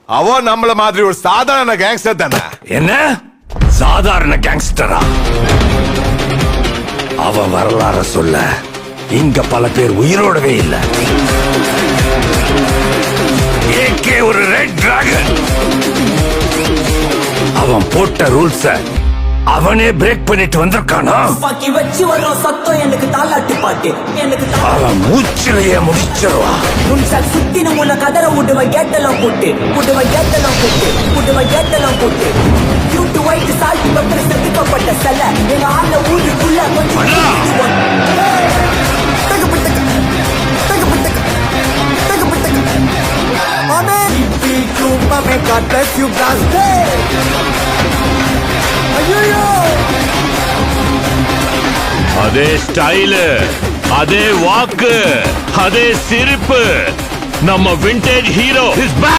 அவன் நம்மள மாதிரி ஒரு சாதாரண கேங்ஸ்டர் தானே. என்ன சாதாரண கேங்ஸ்டரா? அவன் வரலாற சொல்ல இங்க பல பேர் உயிரோடவே இல்ல. ஏகே ஒரு ரெட் டிராகன். அவன் போட்ட ரூல்ஸ அவனே பிரேக் பண்ணிட்டு வந்திருக்கானா? வச்சு வரும் சத்தம் எனக்கு தாலாட்டு பாட்டு. அவன் மூச்சிலேயே முடிச்சிருவான். சுத்தின முன்ன கதற விடுவ கேட்டெல்லாம் போட்டு யூட்டு வைட்டு சால்ட் பக்கத்துல செதுக்கப்பட்ட சில எங்க ஆள்ல ஊருக்குள்ள God bless you, guys. அதே ஸ்டைலு, அதே வாக்கு, அதே சிரிப்பு. நம்ம விண்டேஜ் ஹீரோ இஸ் பேக்.